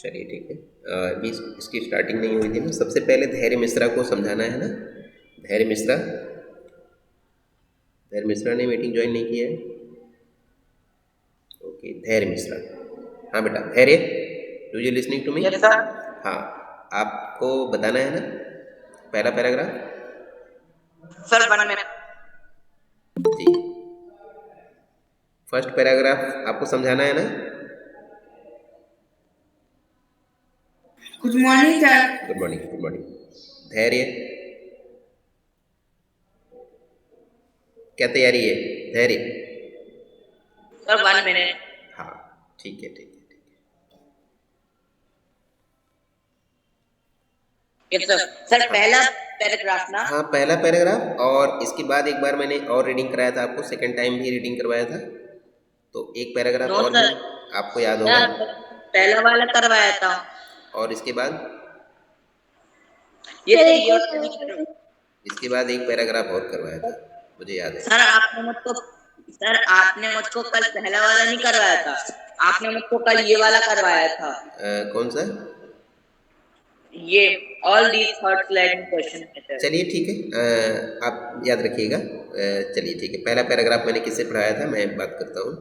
चलिए ठीक है। अभी इसकी स्टार्टिंग नहीं हुई थी ना। सबसे पहले धैर्य मिश्रा को समझाना है ना। धैर्य मिश्रा, धैर्य मिश्रा ने मीटिंग ज्वाइन नहीं किया है। ओके, धैर्य मिश्रा। हाँ बेटा, Dhairya, do you listening to me? Yes sir. हाँ, आपको बताना है ना पहला पैराग्राफ। Sir 1 minute. जी, फर्स्ट पैराग्राफ आपको समझाना है ना। Good morning sir. Good morning, good morning. Dhairya, क्या तैयारी है धैर्य? Sir 1 minute. हाँ, ठीक है ठीक है ठीक यस सर। सर है। पहला हाँ पैराग्राफ ना। हाँ, पहला पैराग्राफ, और इसके बाद एक बार मैंने और रीडिंग कराया था आपको, सेकंड टाइम भी रीडिंग करवाया था, तो एक पैराग्राफ नो और भी सर। आपको याद होगा। सर पहला वाला करवाया था। और इसके बाद, ये सर ये वाला नहीं कर। इसके बाद एक पैराग्राफ और करवाया था, मुझे याद है। सर आपने मुझको कल पहला वाला नहीं करवाया था। आपने मुझको कल ये वाला करवाया था। कौन सा? ये all these thoughts led me question है सर। चलिए ठीक है, आप याद रखिएगा। चलिए ठीक है, पहला पैराग्राफ मैंने किससे पढ़ाया था, मैं बात करता हूँ।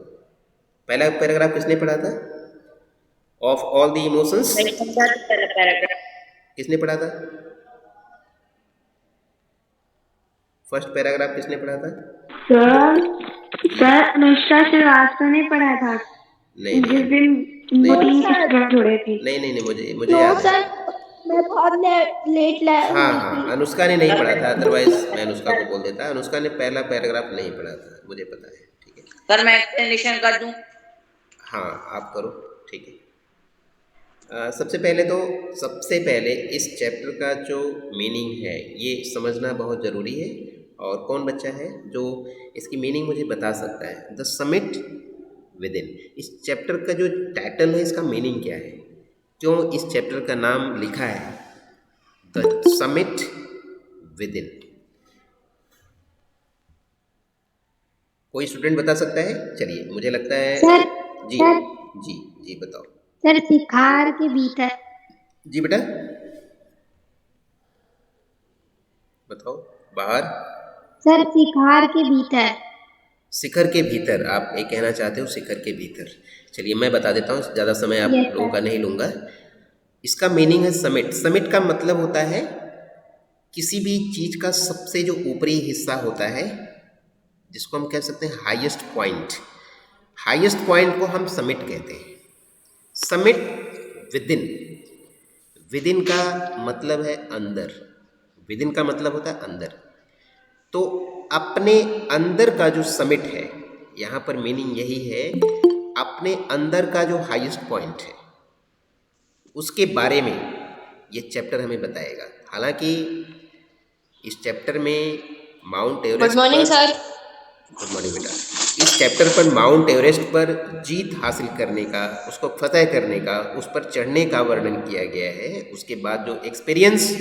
पहला पैराग्राफ किसने पढ़ा था? ऑफ ऑल द इमोशंस, नहीं समझा तो पहला पैराग्राफ। किसने पढ़ा था? फर्स्ट पैराग्राफ किसने पढ़ा था? सर जी, सर अनुष्का श्रीवास्तव ने पढ़ा था नहीं नहीं जिस दिन नहीं मीटिंग स्टार्ट हो रही थी। नहीं नहीं नहीं, मुझे मुझे याद है। मैं बहुत लेट हाँ हुई हाँ, थी। अनुष्का ने नहीं पढ़ा था, अदरवाइज मैं अनुष्का को बोल देता। अनुष्का ने पहला पैराग्राफ नहीं पढ़ा था, मुझे पता है। ठीक है, सर मैं एक्सप्लेनेशन कर दूं। हाँ आप करो, ठीक है। सबसे पहले इस चैप्टर का जो मीनिंग है ये समझना बहुत ज़रूरी है। और कौन बच्चा है जो इसकी मीनिंग मुझे बता सकता है? द समिट विद इन, इस चैप्टर का जो टाइटल है इसका मीनिंग क्या है? क्यों इस चैप्टर का नाम लिखा है द समिट विद इन? कोई स्टूडेंट बता सकता है? चलिए, मुझे लगता है। सर जी सर जी जी, बताओ। सर शिखार के भीतर। जी बेटा, बताओ। बाहर, सर शिखार के भीतर। शिखर के भीतर आप ये कहना चाहते हो, शिखर के भीतर। चलिए मैं बता देता हूँ, ज़्यादा समय आप यस लोगों सर। का नहीं लूँगा। इसका मीनिंग है समिट। समिट का मतलब होता है किसी भी चीज़ का सबसे जो ऊपरी हिस्सा होता है, जिसको हम कह सकते हैं हाईएस्ट पॉइंट। हाईएस्ट पॉइंट को हम समिट कहते हैं। Summit with in, with in का मतलब है अंदर। विद इन का मतलब होता है अंदर। तो अपने अंदर का जो समिट है, यहाँ पर मीनिंग यही है, अपने अंदर का जो हाईएस्ट पॉइंट है उसके बारे में ये चैप्टर हमें बताएगा। हालांकि इस चैप्टर में mount Everest good morning sir. Good morning बेटा। इस चैप्टर पर माउंट एवरेस्ट पर जीत हासिल करने का, उसको फतह करने का, उस पर चढ़ने का वर्णन किया गया है। उसके बाद जो एक्सपीरियंस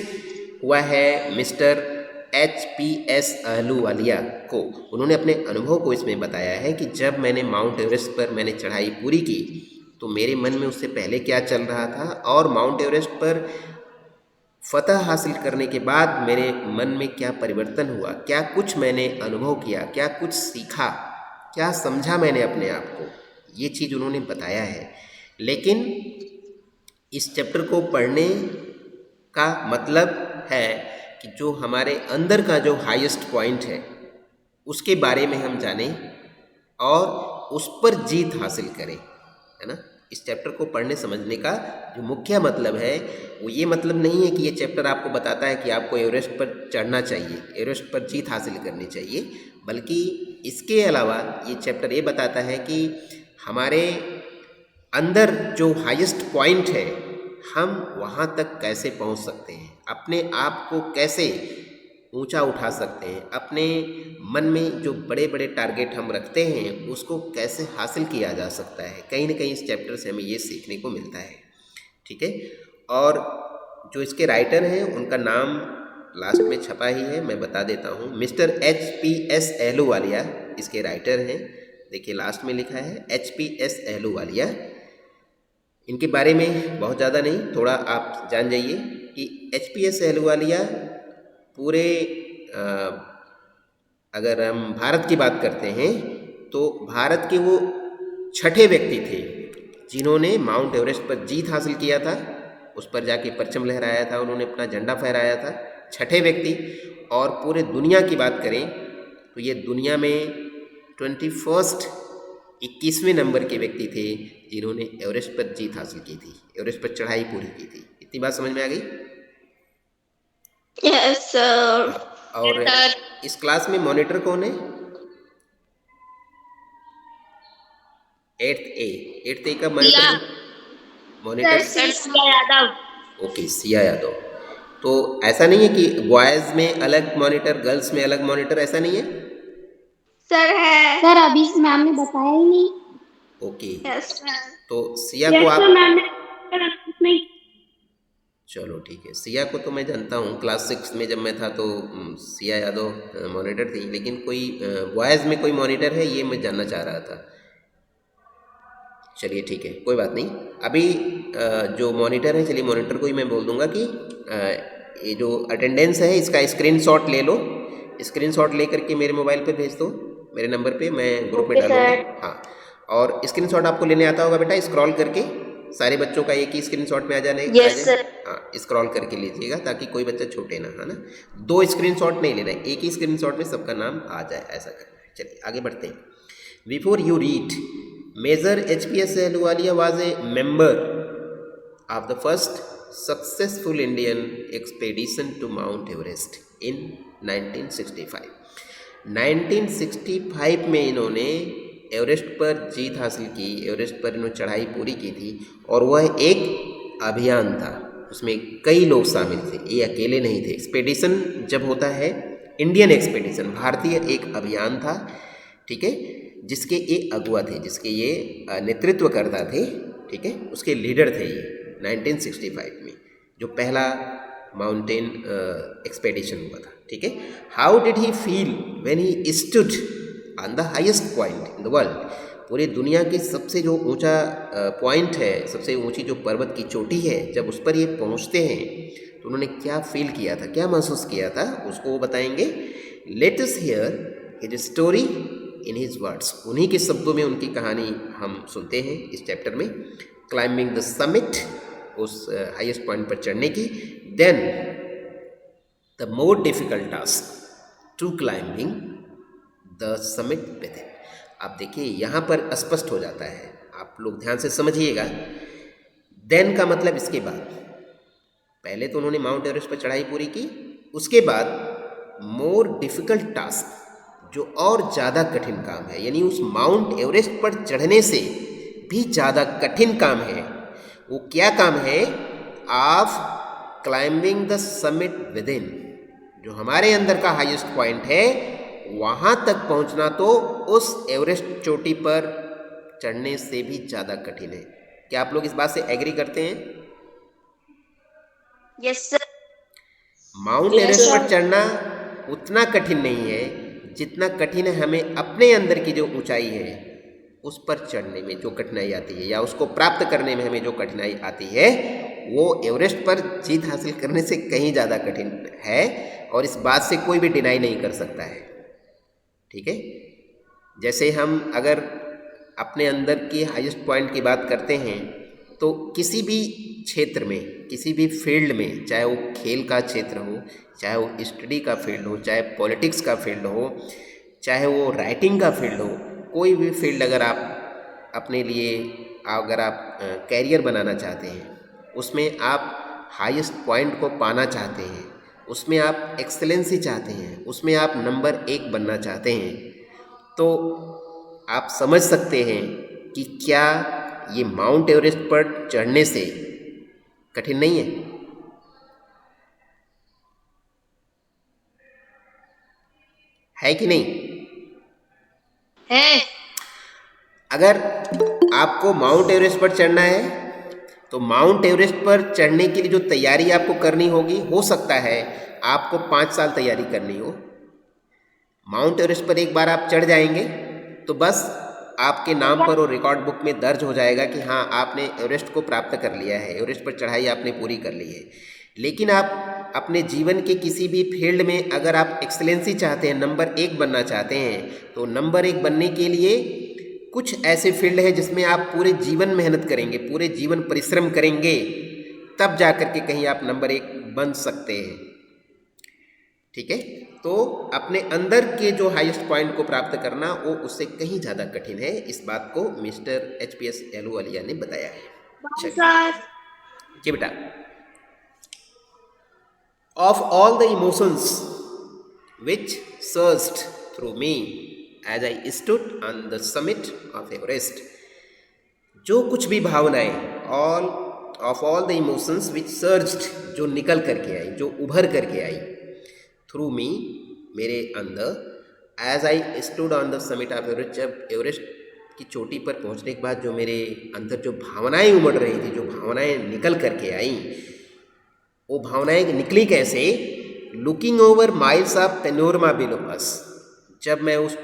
हुआ है मिस्टर HPS अहलूवालिया को, उन्होंने अपने अनुभव को इसमें बताया है कि जब मैंने माउंट एवरेस्ट पर मैंने चढ़ाई पूरी की तो मेरे मन में उससे पहले क्या चल रहा था, और माउंट एवरेस्ट पर फतह हासिल करने के बाद मेरे मन में क्या परिवर्तन हुआ, क्या कुछ मैंने अनुभव किया, क्या कुछ सीखा, क्या समझा मैंने अपने आप को, ये चीज़ उन्होंने बताया है। लेकिन इस चैप्टर को पढ़ने का मतलब है कि जो हमारे अंदर का जो हाईएस्ट पॉइंट है उसके बारे में हम जानें और उस पर जीत हासिल करें, है ना। इस चैप्टर को पढ़ने समझने का जो मुख्य मतलब है वो ये मतलब नहीं है कि ये चैप्टर आपको बताता है कि आपको एवरेस्ट पर चढ़ना चाहिए, एवरेस्ट पर जीत हासिल करनी चाहिए, बल्कि इसके अलावा ये चैप्टर ये बताता है कि हमारे अंदर जो हाईएस्ट पॉइंट है हम वहाँ तक कैसे पहुँच सकते हैं, अपने आप को कैसे ऊंचा उठा सकते हैं, अपने मन में जो बड़े बड़े टारगेट हम रखते हैं उसको कैसे हासिल किया जा सकता है। कहीं ना कहीं इस चैप्टर से हमें ये सीखने को मिलता है, ठीक है। और जो इसके राइटर हैं उनका नाम लास्ट में छपा ही है, मैं बता देता हूँ। मिस्टर HPS अहलूवालिया इसके राइटर हैं। देखिए लास्ट में लिखा है HPS अहलूवालिया। इनके बारे में बहुत ज़्यादा नहीं, थोड़ा आप जान जाइए कि HPS अहलूवालिया पूरे अ, अगर हम भारत की बात करते हैं तो भारत के वो छठे व्यक्ति थे जिन्होंने माउंट एवरेस्ट पर जीत हासिल किया था। उस पर जाके परचम लहराया था, उन्होंने अपना झंडा फहराया था, छठे व्यक्ति। और पूरे दुनिया की बात करें तो ये दुनिया में 21st 21वें नंबर के व्यक्ति थे जिन्होंने एवरेस्ट पर जीत हासिल की थी, एवरेस्ट पर चढ़ाई पूरी की थी। इतनी बात समझ में आ गई? Yes sir. और इस क्लास में मॉनिटर कौन है? 8th A का मॉनिटर यादव। ओके, सिया यादव। तो ऐसा नहीं है कि बॉयज़ में अलग मॉनिटर, गर्ल्स में अलग मॉनिटर, ऐसा नहीं है? सर है सर, अभी मैम ने बताया ही नहीं। Okay, yes sir. तो सिया को आप मैम ने चलो ठीक है, सिया को तो मैं जानता हूँ, क्लास 6 में जब मैं था तो सिया यादव मॉनिटर थी, लेकिन कोई बॉयज़ में कोई मॉनिटर है ये मैं जानना चाह रहा था। चलिए ठीक है, कोई बात नहीं। अभी जो मॉनिटर है, चलिए मॉनिटर को ही मैं बोल दूंगा कि ये जो अटेंडेंस है इसका स्क्रीनशॉट ले लो, स्क्रीनशॉट ले करके मेरे मोबाइल पे भेज दो, मेरे नंबर पे मैं ग्रुप में डालूंगा। हाँ, और स्क्रीनशॉट आपको लेने आता होगा बेटा, स्क्रॉल करके सारे बच्चों का एक ही स्क्रीनशॉट में आ जाने। Yes sir. हाँ, स्क्रॉल करके लीजिएगा ताकि कोई बच्चा छूटे ना, है ना। 2 स्क्रीनशॉट नहीं लेना है, एक ही स्क्रीनशॉट में सबका नाम आ जाए, ऐसा करना है। चलिए आगे बढ़ते हैं। Before you read, Major HPS Ahluwalia was a member of the first successful Indian expedition to Mount Everest in 1965. 1965 में इन्होंने एवरेस्ट पर जीत हासिल की, एवरेस्ट पर इन्होंने चढ़ाई पूरी की थी, और वह एक अभियान था, उसमें कई लोग शामिल थे, ये अकेले नहीं थे। एक्सपेडिशन जब होता है, इंडियन एक्सपेडिशन, भारतीय एक अभियान था, ठीक है, जिसके ये अगुआ थे, जिसके ये नेतृत्व करता थे, ठीक है, उसके लीडर थे ये 1965 में जो पहला माउंटेन एक्सपेडिशन हुआ था, ठीक है। How did he feel when he stood on the highest point in the world? पूरी दुनिया के सबसे जो ऊंचा पॉइंट है, सबसे ऊंची जो पर्वत की चोटी है, जब उस पर ये पहुंचते हैं तो उन्होंने क्या फील किया था, क्या महसूस किया था, उसको वो बताएंगे। Let us here his story in his words. उन्हीं के शब्दों में उनकी कहानी हम सुनते हैं इस चैप्टर में। क्लाइंबिंग द समिट, उस हाईएस्ट पॉइंट पर चढ़ने की। Then the more difficult task to climbing the summit with him. आप देखिए यहाँ पर स्पष्ट हो जाता है, आप लोग ध्यान से समझिएगा। देन का मतलब इसके बाद, पहले तो उन्होंने माउंट एवरेस्ट पर चढ़ाई पूरी की, उसके बाद मोर डिफिकल्ट टास्क, जो और ज़्यादा कठिन काम है, यानी उस माउंट एवरेस्ट पर चढ़ने से भी ज़्यादा कठिन काम है। वो क्या काम है? Of climbing the summit with in, जो हमारे अंदर का हाईएस्ट पॉइंट है, वहाँ तक पहुँचना तो उस एवरेस्ट चोटी पर चढ़ने से भी ज़्यादा कठिन है। क्या आप लोग इस बात से एग्री करते हैं? Yes sir. माउंट एवरेस्ट पर चढ़ना उतना कठिन नहीं है जितना कठिन है हमें अपने अंदर की जो ऊंचाई है उस पर चढ़ने में जो कठिनाई आती है, या उसको प्राप्त करने में हमें जो कठिनाई आती है, वो एवरेस्ट पर जीत हासिल करने से कहीं ज़्यादा कठिन है, और इस बात से कोई भी डिनाई नहीं कर सकता है, ठीक है। जैसे हम अगर अपने अंदर की हाईएस्ट पॉइंट की बात करते हैं तो किसी भी क्षेत्र में, किसी भी फील्ड में, चाहे वो खेल का क्षेत्र हो, चाहे वो स्टडी का फील्ड हो, चाहे पॉलिटिक्स का फील्ड हो, चाहे वो राइटिंग का फील्ड हो, कोई भी फील्ड अगर आप अपने लिए अगर आप कैरियर बनाना चाहते हैं, उसमें आप हाईएस्ट पॉइंट को पाना चाहते हैं, उसमें आप एक्सेलेंसी चाहते हैं, उसमें आप नंबर 1 बनना चाहते हैं, तो आप समझ सकते हैं कि क्या ये माउंट एवरेस्ट पर चढ़ने से कठिन नहीं है? है कि नहीं? है। अगर आपको माउंट एवरेस्ट पर चढ़ना है तो माउंट एवरेस्ट पर चढ़ने के लिए जो तैयारी आपको करनी होगी, हो सकता है आपको 5 साल तैयारी करनी हो। माउंट एवरेस्ट पर एक बार आप चढ़ जाएंगे तो बस आपके नाम पर और रिकॉर्ड बुक में दर्ज हो जाएगा कि हाँ आपने एवरेस्ट को प्राप्त कर लिया है, एवरेस्ट पर चढ़ाई आपने पूरी कर ली है। लेकिन आप अपने जीवन के किसी भी फील्ड में अगर आप एक्सेलेंसी चाहते हैं, नंबर 1 बनना चाहते हैं, तो नंबर 1 बनने के लिए कुछ ऐसे फील्ड है जिसमें आप पूरे जीवन मेहनत करेंगे, पूरे जीवन परिश्रम करेंगे, तब जा कर के कहीं आप नंबर 1 बन सकते हैं। ठीक है, तो अपने अंदर के जो हाईएस्ट पॉइंट को प्राप्त करना वो उससे कहीं ज़्यादा कठिन है। इस बात को मिस्टर HPS अहलूवालिया ने बताया है। चलिए जी बेटा, of all the emotions which surged through me as I stood on the summit of Everest, जो कुछ भी भावनाएं, all of all the emotions which surged, जो निकल करके आई, जो उभर करके आई, through me, मेरे अंदर, as I stood on the summit of Everest, जब एवरेस्ट की चोटी पर पहुंचने के बाद जो मेरे अंदर जो भावनाएं उमड़ रही थी, जो भावनाएं निकल करके आई, वो भावनाएं निकली कैसे? Looking over miles of panorama below us, जब मैं उस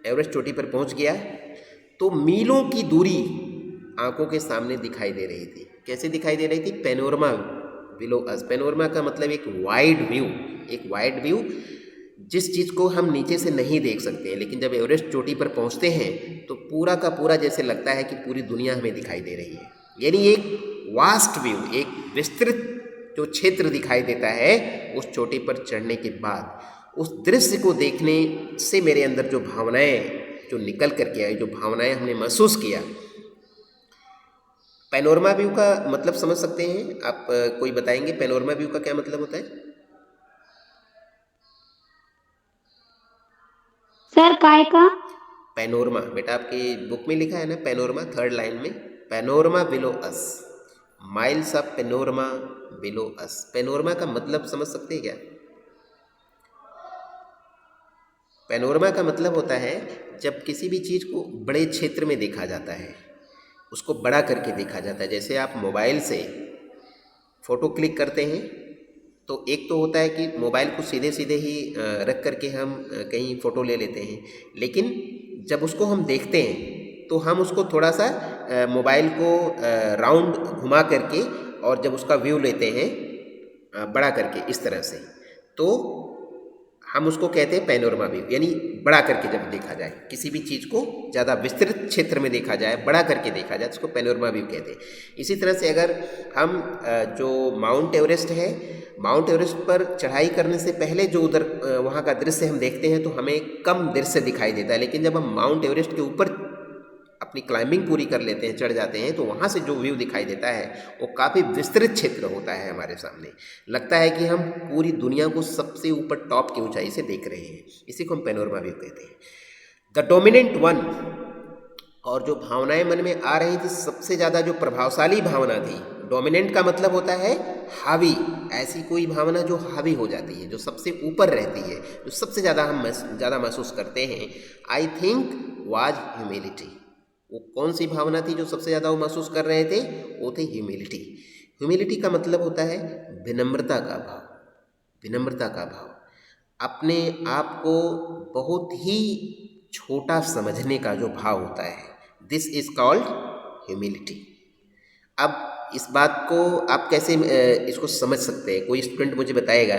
एवरेस्ट चोटी पर पहुंच गया तो मीलों की दूरी आंखों के सामने दिखाई दे रही थी। कैसे दिखाई दे रही थी? पेनोरमा बिलो अस। पेनोरमा का मतलब एक वाइड व्यू, एक वाइड व्यू, जिस चीज़ को हम नीचे से नहीं देख सकते हैं, लेकिन जब एवरेस्ट चोटी पर पहुंचते हैं तो पूरा का पूरा जैसे लगता है कि पूरी दुनिया हमें दिखाई दे रही है। यानी एक वास्ट व्यू, एक विस्तृत जो क्षेत्र दिखाई देता है उस चोटी पर चढ़ने के बाद, उस दृश्य को देखने से मेरे अंदर जो भावनाएं जो निकल करके आई, जो भावनाएं हमने महसूस किया। पैनोरमा व्यू का मतलब समझ सकते हैं आप? कोई बताएंगे पैनोरमा व्यू का क्या मतलब होता है? सर काय का? पैनोरमा बेटा आपकी बुक में लिखा है ना, पैनोरमा, 3rd लाइन में, panorama below us, miles of panorama below us. Panorama का मतलब समझ सकते हैं क्या? पेनोरमा का मतलब होता है जब किसी भी चीज़ को बड़े क्षेत्र में देखा जाता है, उसको बड़ा करके देखा जाता है। जैसे आप मोबाइल से फ़ोटो क्लिक करते हैं तो एक तो होता है कि मोबाइल को सीधे सीधे ही रख करके हम कहीं फ़ोटो ले लेते हैं, लेकिन जब उसको हम देखते हैं तो हम उसको थोड़ा सा मोबाइल को राउंड घुमा करके और जब उसका व्यू लेते हैं बड़ा करके इस तरह से, तो हम उसको कहते हैं पैनोरमा व्यू। यानी बड़ा करके जब देखा जाए, किसी भी चीज़ को ज़्यादा विस्तृत क्षेत्र में देखा जाए, बड़ा करके देखा जाए, उसको पैनोरमा व्यू कहते हैं। इसी तरह से अगर हम जो माउंट एवरेस्ट है, माउंट एवरेस्ट पर चढ़ाई करने से पहले जो उधर वहाँ का दृश्य हम देखते हैं तो हमें कम दृश्य दिखाई देता है, लेकिन जब हम माउंट एवरेस्ट के ऊपर अपनी क्लाइंबिंग पूरी कर लेते हैं, चढ़ जाते हैं, तो वहाँ से जो व्यू दिखाई देता है वो काफ़ी विस्तृत क्षेत्र होता है हमारे सामने। लगता है कि हम पूरी दुनिया को सबसे ऊपर टॉप की ऊंचाई से देख रहे हैं। इसी को हम पैनोरमा व्यू कहते हैं। द डोमिनेंट वन, और जो भावनाएं मन में आ रही थी, सबसे ज़्यादा जो प्रभावशाली भावना थी, डोमिनेंट का मतलब होता है हावी, ऐसी कोई भावना जो हावी हो जाती है, जो सबसे ऊपर रहती है, जो सबसे ज़्यादा हम ज़्यादा महसूस करते हैं। I think was humility. वो कौन सी भावना थी जो सबसे ज़्यादा वो महसूस कर रहे थे? वो थे ह्यूमिलिटी। ह्यूमिलिटी का मतलब होता है विनम्रता का भाव, विनम्रता का भाव, अपने आप को बहुत ही छोटा समझने का जो भाव होता है, दिस इज कॉल्ड ह्यूमिलिटी। अब इस बात को आप कैसे इसको समझ सकते हैं? कोई स्टूडेंट मुझे बताएगा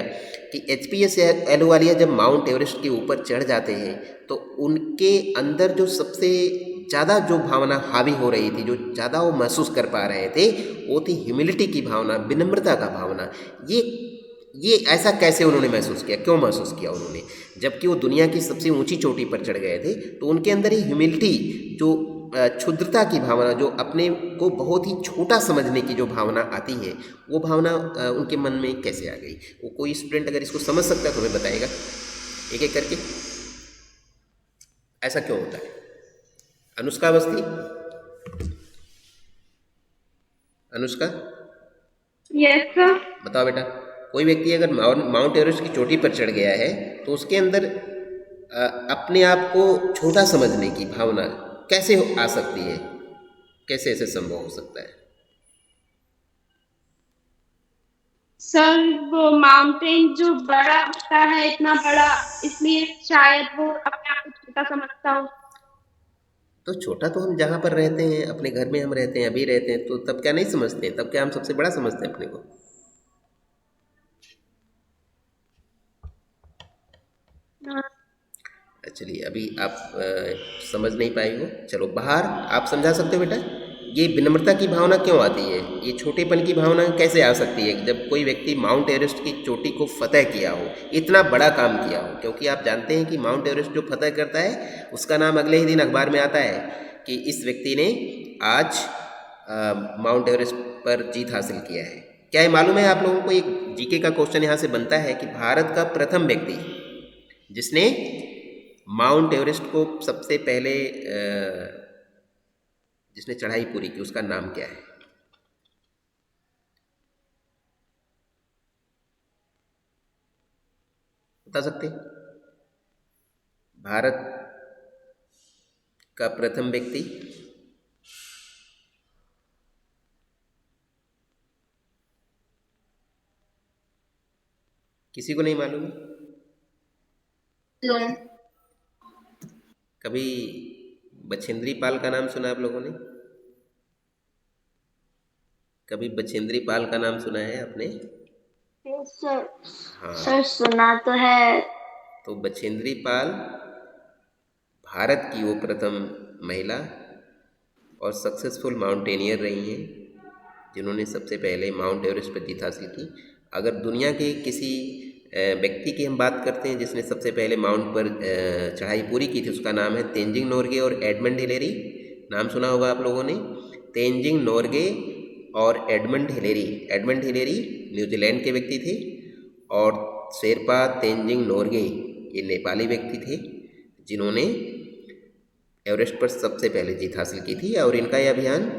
कि HPS अहलूवालिया जब माउंट एवरेस्ट के ऊपर चढ़ जाते हैं तो उनके अंदर जो सबसे ज़्यादा जो भावना हावी हो रही थी, जो ज़्यादा वो महसूस कर पा रहे थे, वो थी ह्यूमिलिटी की भावना, विनम्रता का भावना। ये ऐसा कैसे उन्होंने महसूस किया? क्यों महसूस किया उन्होंने? जबकि वो दुनिया की सबसे ऊंची चोटी पर चढ़ गए थे, तो उनके अंदर ही ह्यूमिलिटी, जो क्षुद्रता की भावना, जो अपने को बहुत ही छोटा समझने की जो भावना आती है, वो भावना उनके मन में कैसे आ गई? वो कोई स्टूडेंट अगर इसको समझ सकता है तो हमें बताएगा एक एक करके, ऐसा क्यों होता है? Anushka Awasthi, Anushka, yes sir. बताओ बेटा। कोई व्यक्ति अगर माउंट एवरेस्ट की चोटी पर चढ़ गया है तो उसके अंदर अपने आप को छोटा समझने की भावना कैसे आ सकती है? कैसे ऐसे संभव हो सकता है? सर वो माउंटेन जो बड़ा होता है, इतना बड़ा, इसलिए शायद वो अपने आप को छोटा समझता हो। तो छोटा तो हम जहाँ पर रहते हैं, अपने घर में हम रहते हैं, अभी रहते हैं, तो तब क्या नहीं समझते हैं? तब क्या हम सबसे बड़ा समझते हैं अपने को? चलिए, अभी आप समझ नहीं पाई हो, चलो बाहर आप समझा सकते हो बेटा? ये विनम्रता की भावना क्यों आती है? ये छोटेपन की भावना कैसे आ सकती है जब कोई व्यक्ति माउंट एवरेस्ट की चोटी को फतह किया हो, इतना बड़ा काम किया हो? क्योंकि आप जानते हैं कि माउंट एवरेस्ट जो फतह करता है उसका नाम अगले ही दिन अखबार में आता है कि इस व्यक्ति ने आज माउंट एवरेस्ट पर जीत हासिल किया है। क्या ये मालूम है आप लोगों को? एक जीके का क्वेश्चन यहाँ से बनता है कि भारत का प्रथम व्यक्ति जिसने माउंट एवरेस्ट को सबसे पहले जिसने चढ़ाई पूरी की, उसका नाम क्या है? बता सकते हैं? भारत का प्रथम व्यक्ति, किसी को नहीं मालूम है? कभी बछेंद्री पाल का नाम सुना आप लोगों ने? कभी बछेंद्री पाल का नाम सुना है आपने? सर हाँ, सर सुना तो है। तो बछेंद्री पाल भारत की वो प्रथम महिला और सक्सेसफुल माउंटेनियर रही हैं जिन्होंने सबसे पहले माउंट एवरेस्ट पर जीत हासिल की। अगर दुनिया के किसी व्यक्ति की हम बात करते हैं जिसने सबसे पहले माउंट पर चढ़ाई पूरी की थी, उसका नाम है तेंजिंग नोर्गे और एडमंड हिलेरी। नाम सुना होगा आप लोगों ने, तेंजिंग नोर्गे और Edmund Hillary. Edmund Hillary New Zealand के व्यक्ति थे और शेरपा तेंजिंग नोर्गे ये नेपाली व्यक्ति थे जिन्होंने एवरेस्ट पर सबसे पहले जीत हासिल की थी और इनका यह अभियान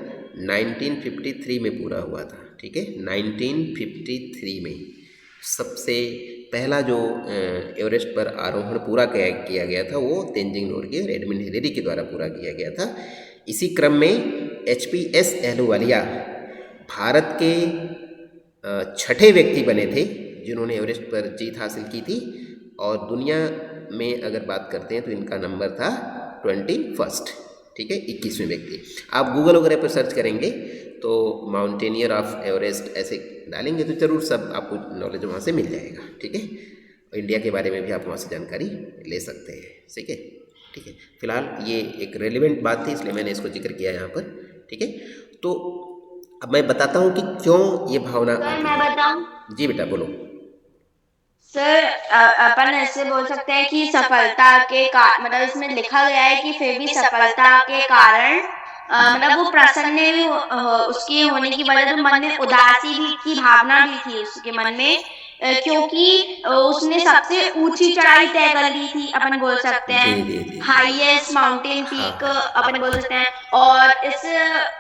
1953 में पूरा हुआ था। ठीक है, 1953 में सबसे पहला जो एवरेस्ट पर आरोहण पूरा किया गया था वो तेंजिंग नोर्गे और एडमंड हिलेरी के द्वारा पूरा किया गया था। इसी क्रम में HPS अहलूवालिया भारत के छठे व्यक्ति बने थे जिन्होंने एवरेस्ट पर जीत हासिल की थी और दुनिया में अगर बात करते हैं तो इनका नंबर था 21st। ठीक है, 21वें व्यक्ति। आप गूगल वगैरह पर सर्च करेंगे तो माउंटेनियर ऑफ एवरेस्ट ऐसे डालेंगे तो ज़रूर सब आपको नॉलेज वहाँ से मिल जाएगा। ठीक है, इंडिया के बारे में भी आप वहाँ से जानकारी ले सकते हैं। ठीक है, ठीक है, फिलहाल ये एक रेलिवेंट बात थी इसलिए मैंने इसको जिक्र किया यहाँ पर। ठीक है, तो अब मैं बताता हूँ कि क्यों ये भावना सर आती मैं है। बताऊं? जी बेटा बोलो। सर अपन ऐसे बोल सकते हैं कि सफलता के मतलब इसमें लिखा गया है कि फिर भी सफलता के कारण मतलब वो प्रसन्न भी उसके होने की वजह तो मन में उदासी भी की भावना भी थी उसके मन में, क्योंकि उसने सबसे ऊंची चढ़ाई तय कर ली थी अपन बोल सकते हैं, जी जी जी हाईएस्ट माउंटेन पीक हाँ अपन बोल सकते हैं। और इस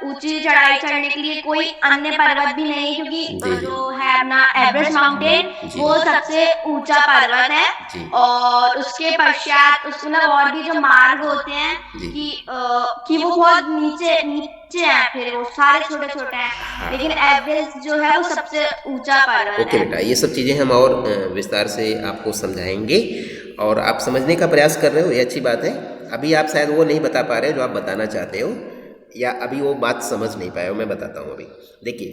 ऊंची चढ़ाई चढ़ने के लिए कोई अन्य पर्वत भी नहीं, क्योंकि जी जो है अपना एवरेस्ट माउंटेन जी वो सबसे ऊंचा पर्वत है। जी और उसके पश्चात उसमें और भी जो मार्ग होते हैं जी कि वो बहुत नीचे नीचे हैं, फिर वो सारे छोटे छोटे हैं, लेकिन एवरेस्ट जो है वो सबसे ऊंचा पर्वत ओके है। बेटा, ये सब चीज़ें हम और विस्तार से आपको समझाएंगे और आप समझने का प्रयास कर रहे हो, ये अच्छी बात है। अभी आप शायद वो नहीं बता पा रहे हो जो आप बताना चाहते हो या अभी वो बात समझ नहीं पाए हो। मैं बताता हूँ अभी। देखिए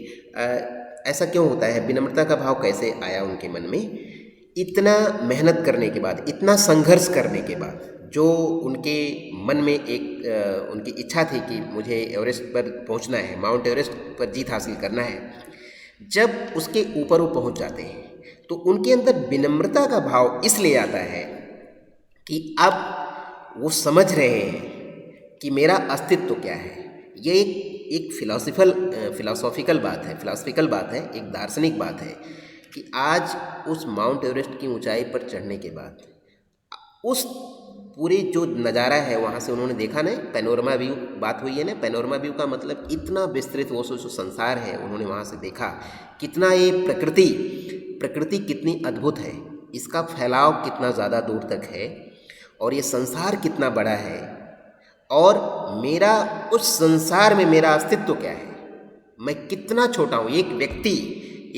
ऐसा क्यों होता है, विनम्रता का भाव कैसे आया उनके मन में? इतना मेहनत करने के बाद, इतना संघर्ष करने के बाद जो उनके मन में एक उनकी इच्छा थी कि मुझे एवरेस्ट पर पहुंचना है, माउंट एवरेस्ट पर जीत हासिल करना है, जब उसके ऊपर वो पहुंच जाते हैं तो उनके अंदर विनम्रता का भाव इसलिए आता है कि अब वो समझ रहे हैं कि मेरा अस्तित्व क्या है। ये एक फिलोसॉफिकल बात है, एक दार्शनिक बात है कि आज उस माउंट एवरेस्ट की ऊंचाई पर चढ़ने के बाद उस पूरे जो नज़ारा है वहाँ से उन्होंने देखा ना, पैनोरमा व्यू बात हुई है ना। पैनोरमा व्यू का मतलब इतना विस्तृत वो जो संसार है उन्होंने वहाँ से देखा, कितना ये प्रकृति कितनी अद्भुत है, इसका फैलाव कितना ज़्यादा दूर तक है और ये संसार कितना बड़ा है और मेरा उस संसार में मेरा अस्तित्व क्या है, मैं कितना छोटा हूँ।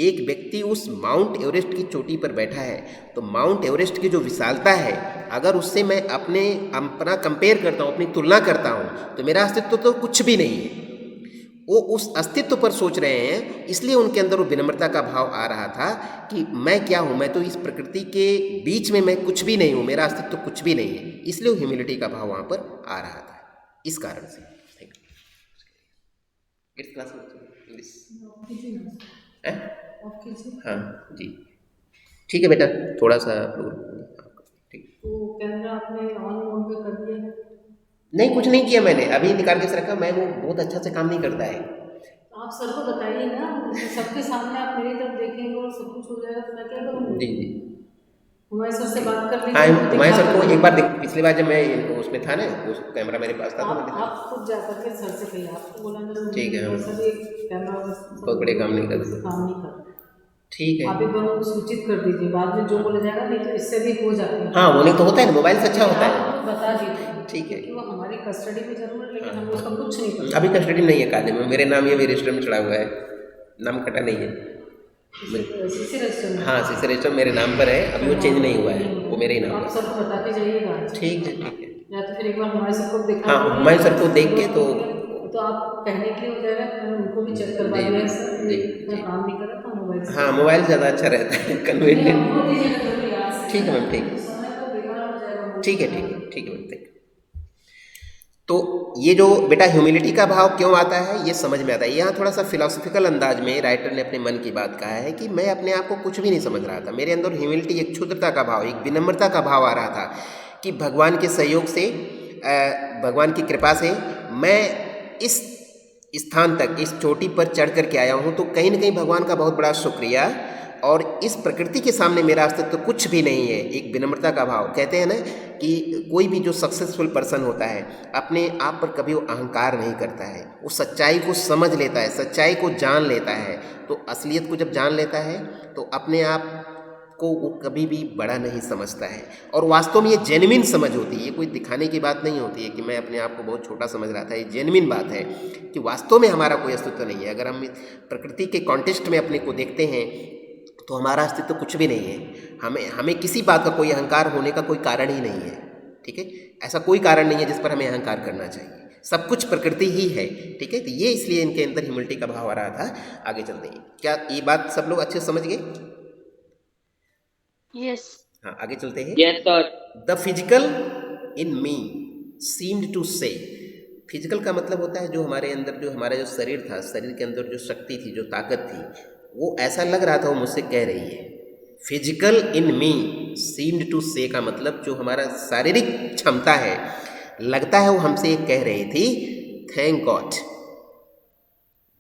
एक व्यक्ति उस माउंट एवरेस्ट की चोटी पर बैठा है तो माउंट एवरेस्ट की जो विशालता है, अगर उससे मैं अपना कंपेयर करता हूँ, अपनी तुलना करता हूँ, तो मेरा अस्तित्व तो कुछ भी नहीं है। वो उस अस्तित्व पर सोच रहे हैं, इसलिए उनके अंदर वो विनम्रता का भाव आ रहा था कि मैं क्या हूँ, मैं तो इस प्रकृति के बीच में मैं कुछ भी नहीं हूँ, मेरा अस्तित्व कुछ भी नहीं है। इसलिए ह्यूमिलिटी का भाव वहाँ पर आ रहा था, इस कारण से। हाँ जी, ठीक है बेटा, थोड़ा सा ठीक। तो कैमरा आपने ऑन मोड पे कर दिया? नहीं, कुछ नहीं किया मैंने, अभी निकाल के रखा। मैं वो बहुत अच्छा से काम नहीं करता है। आप सर को बताइए ना, सबके सामने आप मेरी तरफ देखेंगे और सब कुछ हो जाएगा तो मैं क्या करूँगी? जी जी, हुमायूं सर से बात कर हाँ, लीजिए। हुमायूं सर को एक बार पिछली बार जब मैं उसमें था ना, उस कैमरा मेरे पास था, तो मैं दिखा। आप खुद जाकर के सर से कहिए, आपको बोला ना। ठीक है, सर ये कैमरा बहुत बड़े काम नहीं कर सकते। काम नहीं कर, ठीक है। आप एक बार उनको सूचित कर दीजिए, बाद में जो बोला जाएगा, नहीं तो इससे भी हो जाता है। हाँ, वो नहीं तो होता है ना, मोबाइल से अच्छा होता है। आप बता दीजिए, ठीक है। कि वो हमारी कस्टडी में जरूर है, लेकिन हम उसका कुछ नहीं कर अभी कस्टडी नहीं है काले में, मेरे नाम ये भी रजिस्टर में चढ़ा हुआ है, नाम कटा नहीं है। सीसी रजिस्टर में। हाँ, सीसी रजिस्टर मेरे नाम पर है, अभी वो चेंज नहीं हुआ है, वो मेरे ही नाम आप पर। सबको बताते जाइएगा। ठीक है, ठीक है। या तो फिर एक बार हुमायूं सर को दिखा। हाँ, हुमायूं सर को देख के तो आप कहने के लिए हो जाएगा, मैं उनको भी चेक करवा दिया सर, मैं काम नहीं कर रहा था मोबाइल से। हाँ, मोबाइल ज़्यादा अच्छा रहता है, कन्वीनियंट। ठीक है मैम, ठीक है, समय तो बेकार हो जाएगा। ठीक है, ठीक है, ठीक है मैम, ठीक है। तो ये जो बेटा ह्यूमिलिटी का भाव क्यों आता है, ये समझ में आता है। यहाँ थोड़ा सा फिलोसफिकल अंदाज में राइटर ने अपने मन की बात कहा है कि मैं अपने आप को कुछ भी नहीं समझ रहा था, मेरे अंदर ह्यूमिलिटी, एक क्षुद्रता का भाव, एक विनम्रता का भाव आ रहा था कि भगवान के सहयोग से, भगवान की कृपा से मैं इस स्थान तक, इस चोटी पर चढ़ कर के आया हूँ, तो कहीं ना कहीं भगवान का बहुत बड़ा शुक्रिया। और इस प्रकृति के सामने मेरा अस्तित्व तो कुछ भी नहीं है, एक विनम्रता का भाव। कहते हैं ना कि कोई भी जो सक्सेसफुल पर्सन होता है, अपने आप पर कभी वो अहंकार नहीं करता है, वो सच्चाई को समझ लेता है, सच्चाई को जान लेता है। तो असलियत को जब जान लेता है तो अपने आप को वो कभी भी बड़ा नहीं समझता है, और वास्तव में ये जेन्युइन समझ होती है, ये कोई दिखाने की बात नहीं होती है कि मैं अपने आप को बहुत छोटा समझ रहा था। ये जेन्युइन बात है कि वास्तव में हमारा कोई अस्तित्व नहीं है। अगर हम प्रकृति के कॉन्टेक्स्ट में अपने को देखते हैं तो हमारा अस्तित्व कुछ भी नहीं है। हमें किसी बात का कोई अहंकार होने का कोई कारण ही नहीं है, ठीक है। ऐसा कोई कारण नहीं है जिस पर हमें अहंकार करना चाहिए, सब कुछ प्रकृति ही है, ठीक है। तो ये इसलिए इनके अंदर ह्यूमिलिटी का भाव आ रहा था। आगे चलते हैं, क्या ये बात सब लोग अच्छे से समझ गए? यस। हाँ, आगे चलते हैं। Yes, sir. The physical in me seemed to say, physical का मतलब होता है जो हमारे अंदर, जो हमारा जो शरीर था, शरीर के अंदर जो शक्ति थी, जो ताकत थी, वो ऐसा लग रहा था वो मुझसे कह रही है। Physical in me seemed to say का मतलब जो हमारा शारीरिक क्षमता है, लगता है वो हमसे कह रही थी थैंक गॉड।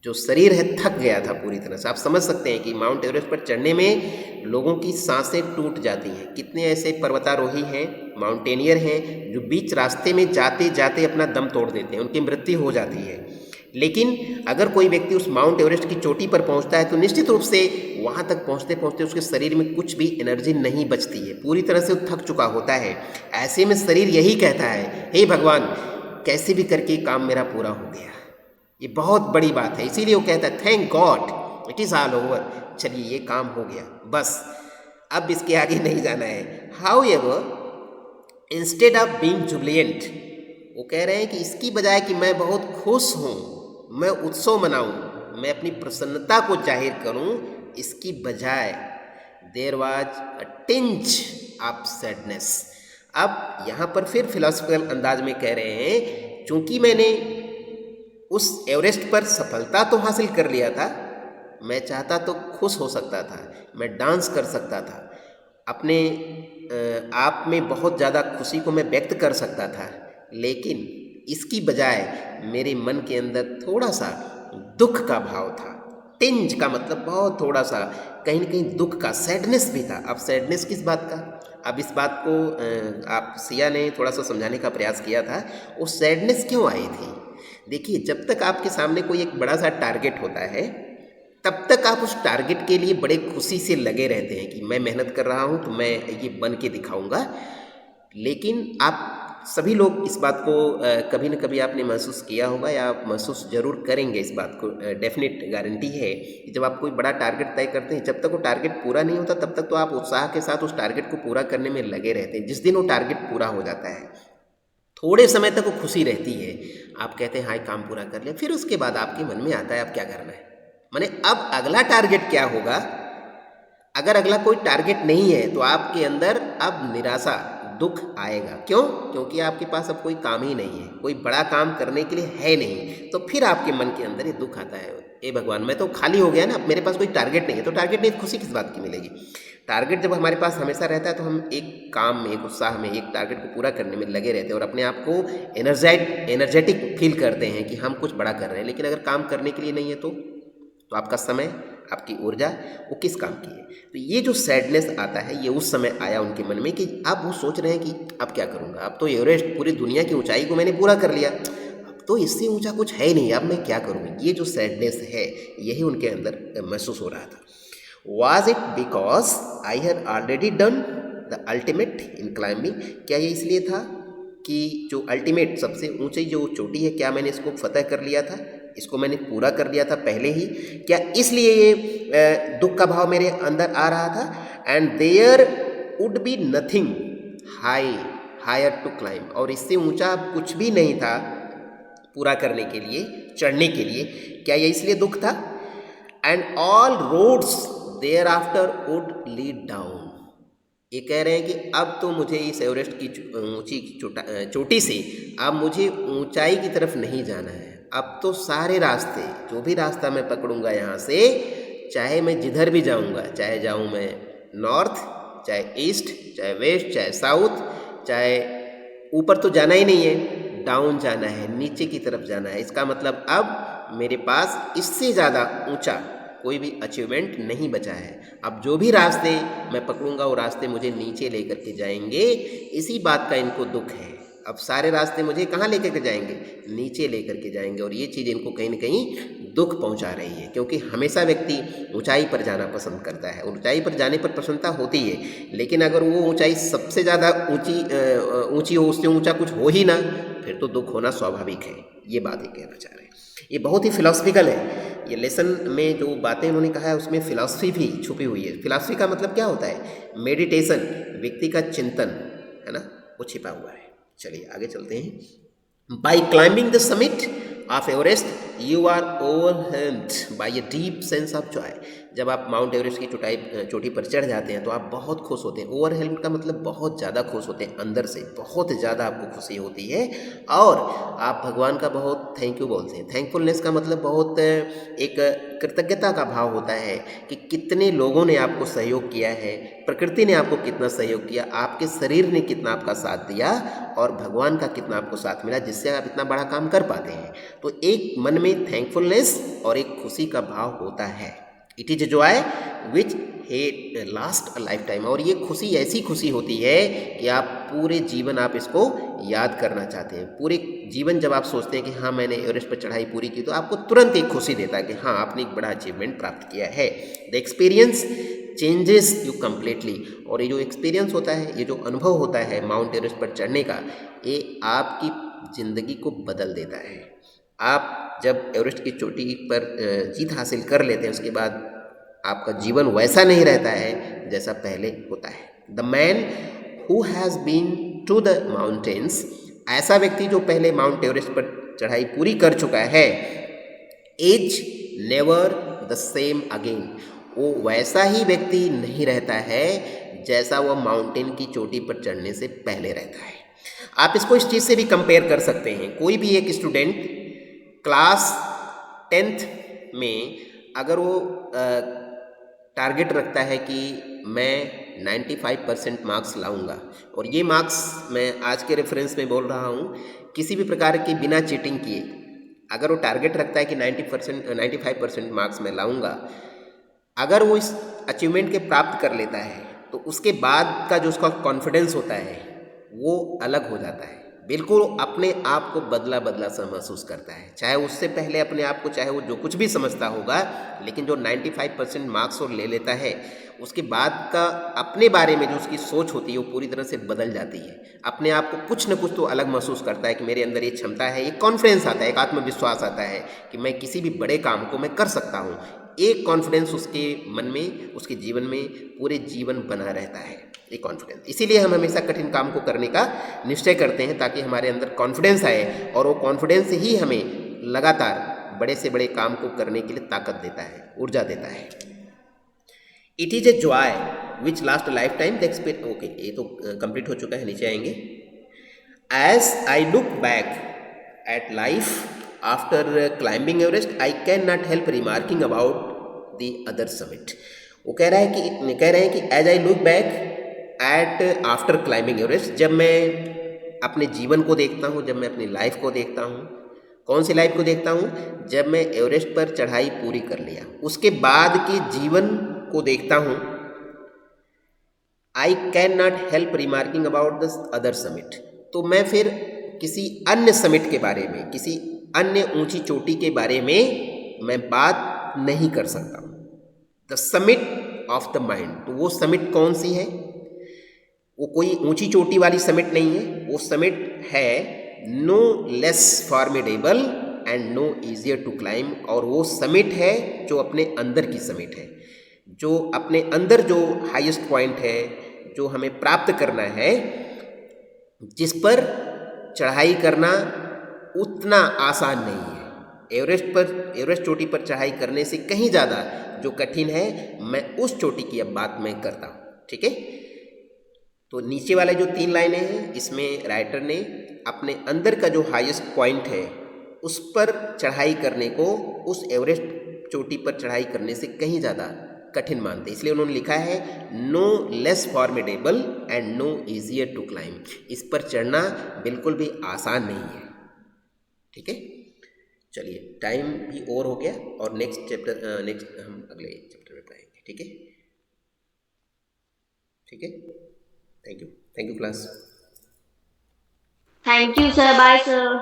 जो शरीर है थक गया था पूरी तरह से। आप समझ सकते हैं कि माउंट एवरेस्ट पर चढ़ने में लोगों की सांसें टूट जाती हैं। कितने ऐसे पर्वतारोही हैं, माउंटेनियर हैं, जो बीच रास्ते में जाते जाते अपना दम तोड़ देते हैं, उनकी मृत्यु हो जाती है। लेकिन अगर कोई व्यक्ति उस माउंट एवरेस्ट की चोटी पर पहुंचता है तो निश्चित रूप से वहां तक पहुंचते पहुंचते उसके शरीर में कुछ भी एनर्जी नहीं बचती है, पूरी तरह से वो थक चुका होता है। ऐसे में शरीर यही कहता है, हे भगवान, कैसे भी करके काम मेरा पूरा हो गया। ये बहुत बड़ी बात है, इसीलिए वो कहता है thank God, it is all over. चलिए ये काम हो गया, बस अब इसके आगे नहीं जाना है। How ever instead of being Jubilant, वो कह रहे हैं कि इसकी बजाय कि मैं बहुत खुश हूँ, मैं उत्सव मनाऊँ, मैं अपनी प्रसन्नता को जाहिर करूँ, इसकी बजाय there was a tinge of sadness. अब यहाँ पर फिर फिलोसफिकल अंदाज में कह रहे हैं, चूँकि मैंने उस एवरेस्ट पर सफलता तो हासिल कर लिया था, मैं चाहता तो खुश हो सकता था, मैं डांस कर सकता था, अपने आप में बहुत ज़्यादा खुशी को मैं व्यक्त कर सकता था, लेकिन इसकी बजाय मेरे मन के अंदर थोड़ा सा दुख का भाव था। टिंज का मतलब बहुत थोड़ा सा, कहीं न कहीं दुख का, सैडनेस भी था। अब सैडनेस किस बात का? अब इस बात को आप सिया ने थोड़ा सा समझाने का प्रयास किया था। वो सैडनेस क्यों आई थी? देखिए, जब तक आपके सामने कोई एक बड़ा सा टारगेट होता है, तब तक आप उस टारगेट के लिए बड़े खुशी से लगे रहते हैं कि मैं मेहनत कर रहा हूँ तो मैं ये बन के दिखाऊंगा। लेकिन आप सभी लोग इस बात को कभी न कभी आपने महसूस किया होगा या आप महसूस ज़रूर करेंगे इस बात को, डेफिनेट गारंटी है कि जब आप कोई बड़ा टारगेट तय करते हैं, जब तक वो टारगेट पूरा नहीं होता तब तक तो आप उत्साह के साथ उस टारगेट को पूरा करने में लगे रहते हैं। जिस दिन वो टारगेट पूरा हो जाता है, थोड़े समय तक वो खुशी रहती है, आप कहते हैं हाय काम पूरा कर लिया, फिर उसके बाद आपके मन में आता है अब क्या करना है, माने अब अगला टारगेट क्या होगा। अगर अगला कोई टारगेट नहीं है तो आपके अंदर अब निराशा, दुख आएगा। क्यों? क्योंकि आपके पास अब कोई काम ही नहीं है, कोई बड़ा काम करने के लिए है नहीं, तो फिर आपके मन के अंदर ये दुख आता है, ए भगवान मैं तो खाली हो गया ना, अब मेरे पास कोई टारगेट नहीं है। तो टारगेट नहीं, खुशी किस बात की मिलेगी। टारगेट जब हमारे पास हमेशा रहता है तो हम एक काम में, एक उत्साह में, एक टारगेट को पूरा करने में लगे रहते हैं और अपने आप को एनर्जेटिक फील करते हैं कि हम कुछ बड़ा कर रहे हैं। लेकिन अगर काम करने के लिए नहीं है तो आपका समय, आपकी ऊर्जा वो किस काम की है। तो ये जो सैडनेस आता है, ये उस समय आया उनके मन में कि अब वो सोच रहे हैं कि अब क्या करूँगा, अब तो एवरेस्ट पूरी दुनिया की ऊंचाई को मैंने पूरा कर लिया, अब तो इससे ऊंचा कुछ है नहीं, अब मैं क्या करूँगा। ये जो सैडनेस है यही उनके अंदर महसूस हो रहा था। Was it because I had already done the ultimate in climbing? क्या ये इसलिए था कि जो अल्टीमेट, सबसे ऊंची जो चोटी है, क्या मैंने इसको फतह कर लिया था, इसको मैंने पूरा कर लिया था पहले ही? क्या इसलिए ये दुख का भाव मेरे अंदर आ रहा था? And there would be nothing higher to climb, और इससे ऊंचा कुछ भी नहीं था पूरा करने के लिए, चढ़ने के लिए। क्या ये इसलिए दुख था? And all roads thereafter would lead down. ये कह रहे हैं कि अब तो मुझे इस एवरेस्ट की ऊंची चोटी से अब मुझे ऊंचाई की तरफ नहीं जाना है। अब तो सारे रास्ते, जो भी रास्ता मैं पकड़ूंगा यहाँ से, चाहे मैं जिधर भी जाऊंगा, चाहे जाऊं मैं नॉर्थ, चाहे ईस्ट, चाहे वेस्ट, चाहे साउथ, चाहे ऊपर तो जाना ही नहीं है, डाउन जाना है, नीचे की तरफ जाना है। इसका मतलब अब मेरे पास इससे ज़्यादा ऊंचा कोई भी अचीवमेंट नहीं बचा है। अब जो भी रास्ते मैं पकड़ूंगा वो रास्ते मुझे नीचे लेकर के जाएंगे। इसी बात का इनको दुख है। अब सारे रास्ते मुझे कहाँ लेकर के जाएंगे? नीचे लेकर के जाएंगे। और ये चीज़ इनको कहीं ना कहीं दुख पहुंचा रही है, क्योंकि हमेशा व्यक्ति ऊंचाई पर जाना पसंद करता है। ऊंचाई पर जाने पर प्रसन्नता होती है, लेकिन अगर वो ऊंचाई सबसे ज़्यादा ऊंची हो, उससे ऊंचा कुछ हो ही ना, फिर तो दुख होना स्वाभाविक है। ये बात ये कहना चाह रहे हैं। ये बहुत ही फिलॉसफिकल है। ये लेसन में जो बातें उन्होंने कहा है उसमें फिलॉसफी भी छुपी हुई है। फिलॉसफी का मतलब क्या होता है? मेडिटेशन, व्यक्ति का चिंतन, है ना, वो छिपा हुआ है। चलिए आगे चलते हैं। By climbing the summit of Everest you are overwhelmed by a deep sense of joy. जब आप माउंट एवरेस्ट की चोटी पर चढ़ जाते हैं तो आप बहुत खुश होते हैं। ओवरवेल्म्ड का मतलब बहुत ज़्यादा खुश होते हैं, अंदर से बहुत ज़्यादा आपको खुशी होती है और आप भगवान का बहुत थैंक यू बोलते हैं। थैंकफुलनेस का मतलब बहुत एक कृतज्ञता का भाव होता है कि कितने लोगों ने आपको सहयोग किया है, प्रकृति ने आपको कितना सहयोग किया, आपके शरीर ने कितना आपका साथ दिया और भगवान का कितना आपको साथ मिला, जिससे आप इतना बड़ा काम कर पाते हैं। तो एक मन में थैंकफुलनेस और एक खुशी का भाव होता है। It is joy which he last a lifetime. और ये खुशी ऐसी खुशी होती है कि आप पूरे जीवन आप इसको याद करना चाहते हैं। पूरे जीवन जब आप सोचते हैं कि हाँ मैंने एवरेस्ट पर चढ़ाई पूरी की, तो आपको तुरंत एक खुशी देता है कि हाँ आपने एक बड़ा अचीवमेंट प्राप्त किया है। The experience changes you completely. और ये जो एक्सपीरियंस होता है, ये जो अनुभव होता है माउंट एवरेस्ट पर चढ़ने का, ये आपकी ज़िंदगी को बदल देता है। आप जब एवरेस्ट की चोटी पर जीत हासिल कर लेते हैं, उसके बाद आपका जीवन वैसा नहीं रहता है जैसा पहले होता है। The man who has been to the mountains, ऐसा व्यक्ति जो पहले माउंट एवरेस्ट पर चढ़ाई पूरी कर चुका है, is never the same again. वो वैसा ही व्यक्ति नहीं रहता है जैसा वह माउंटेन की चोटी पर चढ़ने से पहले रहता है। आप इसको इस चीज़ से भी कंपेयर कर सकते हैं। कोई भी एक स्टूडेंट क्लास 10th में अगर वो टारगेट रखता है कि मैं 95% मार्क्स लाऊंगा, और ये मार्क्स मैं आज के रेफरेंस में बोल रहा हूँ, किसी भी प्रकार की बिना चीटिंग किए अगर वो टारगेट रखता है कि 95% मार्क्स मैं लाऊंगा, अगर वो इस अचीवमेंट के प्राप्त कर लेता है तो उसके बाद का जो उसका कॉन्फिडेंस होता है वो अलग हो जाता है, बिल्कुल अपने आप को बदला बदला सा महसूस करता है, चाहे उससे पहले अपने आप को, चाहे वो जो कुछ भी समझता होगा, लेकिन जो 95% मार्क्स और ले लेता है उसके बाद का अपने बारे में जो उसकी सोच होती है वो पूरी तरह से बदल जाती है। अपने आप को कुछ न कुछ तो अलग महसूस करता है कि मेरे अंदर ये क्षमता है, एक कॉन्फिडेंस आता है, एक आत्मविश्वास आता है कि मैं किसी भी बड़े काम को मैं कर सकता हूँ। एक कॉन्फिडेंस उसके मन में, उसके जीवन में पूरे जीवन बना रहता है, एक कॉन्फिडेंस। इसीलिए हम हमेशा कठिन काम को करने का निश्चय करते हैं ताकि हमारे अंदर कॉन्फिडेंस आए और वो कॉन्फिडेंस ही हमें लगातार बड़े से बड़े काम को करने के लिए ताकत देता है, ऊर्जा देता है। It is a joy which last lifetime the experience. Okay, ये तो कंप्लीट हो चुका है, नीचे आएंगे। As I look back at life after climbing Everest I can not help remarking about the other summit. वो कह रहे हैं कि as I look back at after climbing Everest, जब मैं अपने जीवन को देखता हूँ, जब मैं अपनी लाइफ को देखता हूँ, कौन सी लाइफ को देखता हूँ, जब मैं एवरेस्ट पर चढ़ाई पूरी कर लिया उसके बाद के जीवन को देखता हूँ, आई can not help remarking about the other summit, तो मैं फिर किसी अन्य समिट के बारे में, किसी अन्य ऊंची चोटी के बारे में मैं बात नहीं कर सकता हूँ। The summit of the mind, तो वो समिट कौन सी है? वो कोई ऊंची चोटी वाली समिट नहीं है, वो समिट है no less formidable and no easier to climb, और वो समिट है जो अपने अंदर की समिट है, जो अपने अंदर जो हाईएस्ट पॉइंट है जो हमें प्राप्त करना है, जिस पर चढ़ाई करना उतना आसान नहीं है। एवरेस्ट चोटी पर चढ़ाई करने से कहीं ज़्यादा जो कठिन है, मैं उस चोटी की अब बात मैं करता हूँ। ठीक है, तो नीचे वाले जो 3 लाइनें हैं इसमें राइटर ने अपने अंदर का जो हाईएस्ट पॉइंट है उस पर चढ़ाई करने को उस एवरेस्ट चोटी पर चढ़ाई करने से कहीं ज़्यादा कठिन मानते, इसलिए उन्होंने लिखा है no less formidable and no easier to climb. इस पर चढ़ना बिल्कुल भी आसान नहीं है। ठीक है, चलिए टाइम भी ओवर हो गया और नेक्स्ट हम अगले चैप्टर में पढ़ेंगे। ठीक है, ठीक है, thank you class. Thank you sir, bye sir.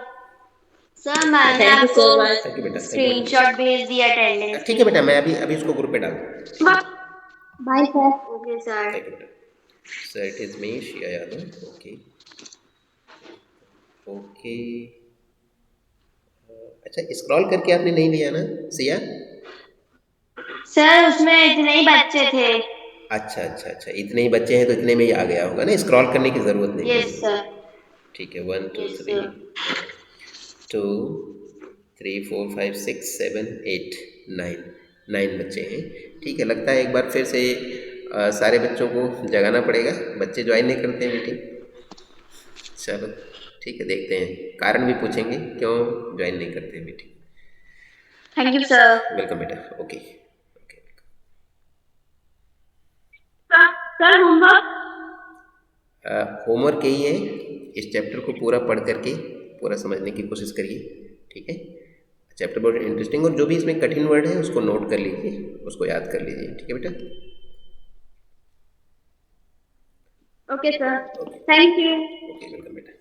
Sir मैंने Thank you आपको so much. थैंक यू बेटा, स्क्रीनशॉट भेज दिया अटेंडेंस। ठीक है बेटा, मैं अभी इसको ग्रुप पे डाल दूँ। Bye sir. Okay sir. Thank you बेटा। Sir it is me Shiya Yadav. Okay okay, अच्छा स्क्रॉल करके आपने नहीं लिया ना सिया? सर उसमें इतने ही बच्चे थे। अच्छा, इतने ही बच्चे हैं तो इतने में ही आ गया होगा ना, स्क्रॉल करने की ज़रूरत नहीं है। Yes sir. ठीक है, 1 2 Yes, 3 2 3 4 5 6 7 8 9 बच्चे हैं। ठीक है, लगता है एक बार फिर से सारे बच्चों को जगाना पड़ेगा, बच्चे ज्वाइन नहीं करते हैं मीटिंग। चलो ठीक है, देखते हैं, कारण भी पूछेंगे क्यों ज्वाइन नहीं करते हैं meeting. Thank you sir. Welcome बेटा। Okay sir homework. होमवर्क यही है, इस चैप्टर को पूरा पढ़ करके पूरा समझने की कोशिश करिए। ठीक है, चैप्टर बहुत इंटरेस्टिंग, और जो भी इसमें कठिन वर्ड है उसको नोट कर लीजिए, उसको याद कर लीजिए। ठीक है बेटा, okay sir, thank you. Okay welcome बेटा।